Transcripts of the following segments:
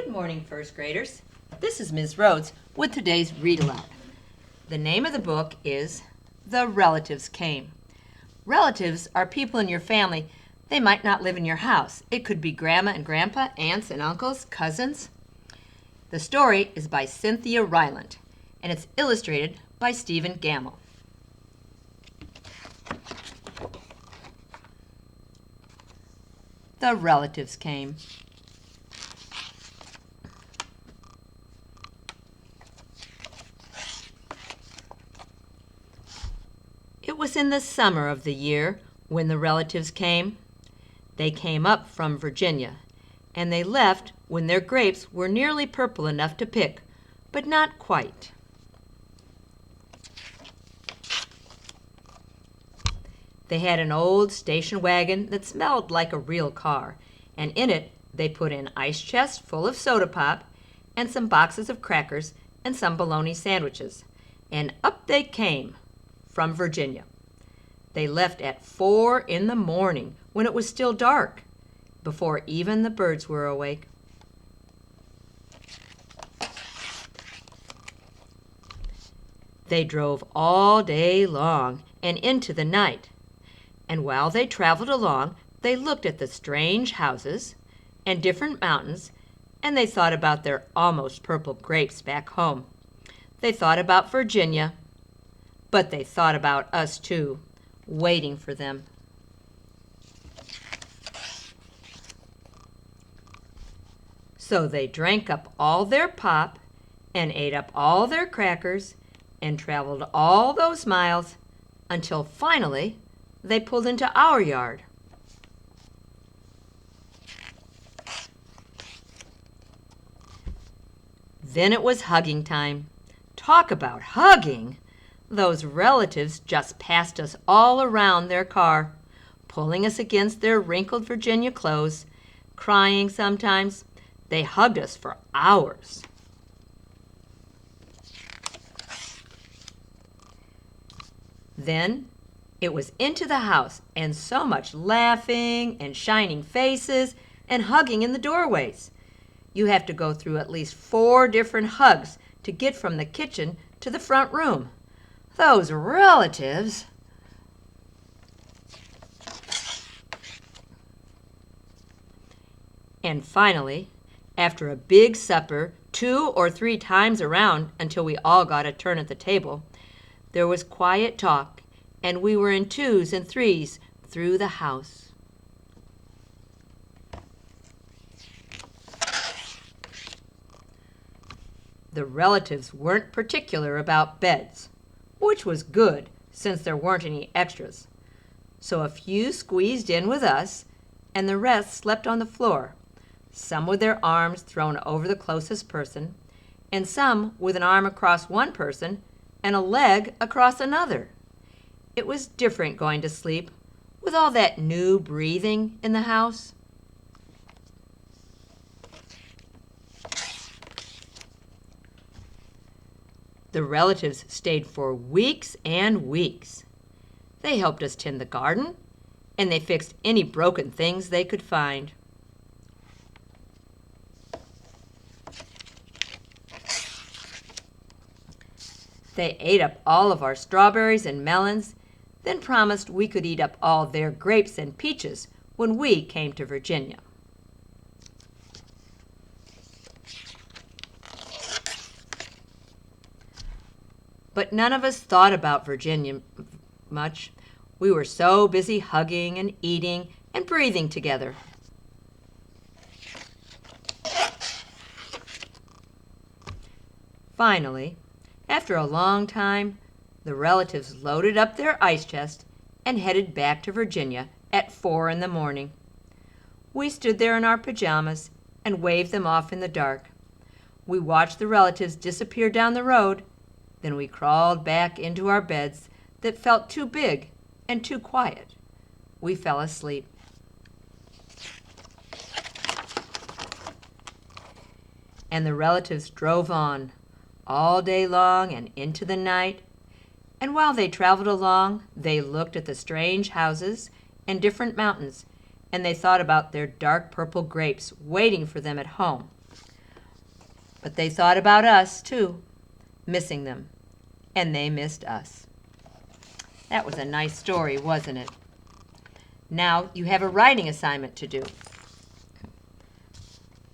Good morning, first graders. This is Ms. Rhodes with today's Read Aloud. The name of the book is The Relatives Came. Relatives are people in your family. They might not live in your house. It could be grandma and grandpa, aunts and uncles, cousins. The story is by Cynthia Ryland, and it's illustrated by Stephen Gamble. The relatives came. It was in the summer of the year when the relatives came. They came up from Virginia, and they left when their grapes were nearly purple enough to pick, but not quite. They had an old station wagon that smelled like a real car, and in it they put an ice chest full of soda pop and some boxes of crackers and some bologna sandwiches, and up they came from Virginia. They left at 4 in the morning when it was still dark, before even the birds were awake. They drove all day long and into the night, and while they traveled along, they looked at the strange houses and different mountains, and they thought about their almost purple grapes back home. They thought about Virginia, but they thought about us too, waiting for them. So they drank up all their pop and ate up all their crackers and traveled all those miles until finally they pulled into our yard. Then it was hugging time. Talk about hugging! Those relatives just passed us all around their car, pulling us against their wrinkled Virginia clothes, crying sometimes. They hugged us for hours. Then it was into the house, and so much laughing and shining faces and hugging in the doorways. You have to go through at least 4 different hugs to get from the kitchen to the front room. Those relatives! And finally, after a big supper, 2 or 3 times around until we all got a turn at the table, there was quiet talk, and we were in 2s and 3s through the house. The relatives weren't particular about beds, which was good since there weren't any extras. So a few squeezed in with us, and the rest slept on the floor, some with their arms thrown over the closest person, and some with an arm across one person and a leg across another. It was different going to sleep with all that new breathing in the house. The relatives stayed for weeks and weeks. They helped us tend the garden, and they fixed any broken things they could find. They ate up all of our strawberries and melons, then promised we could eat up all their grapes and peaches when we came to Virginia. But none of us thought about Virginia much. We were so busy hugging and eating and breathing together. Finally, after a long time, the relatives loaded up their ice chest and headed back to Virginia at 4 in the morning. We stood there in our pajamas and waved them off in the dark. We watched the relatives disappear down the road. Then we crawled back into our beds that felt too big and too quiet. We fell asleep. And the relatives drove on all day long and into the night. And while they traveled along, they looked at the strange houses and different mountains, and they thought about their dark purple grapes waiting for them at home. But they thought about us, too, missing them, and they missed us. That was a nice story, wasn't it? Now you have a writing assignment to do.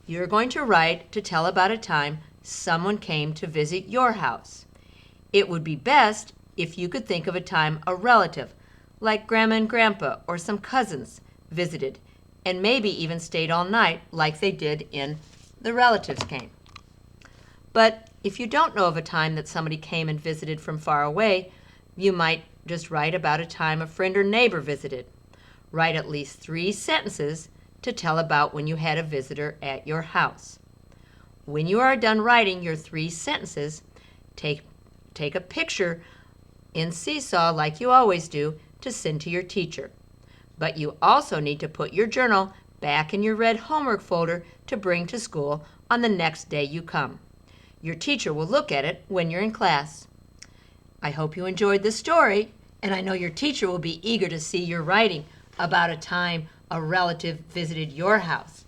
You're going to write to tell about a time someone came to visit your house. It would be best if you could think of a time a relative, like Grandma and Grandpa or some cousins, visited, and maybe even stayed all night like they did in The Relatives Came. But if you don't know of a time that somebody came and visited from far away, you might just write about a time a friend or neighbor visited. Write at least 3 sentences to tell about when you had a visitor at your house. When you are done writing your 3 sentences, take a picture in Seesaw like you always do to send to your teacher. But you also need to put your journal back in your red homework folder to bring to school on the next day you come. Your teacher will look at it when you're in class. I hope you enjoyed this story, and I know your teacher will be eager to see your writing about a time a relative visited your house.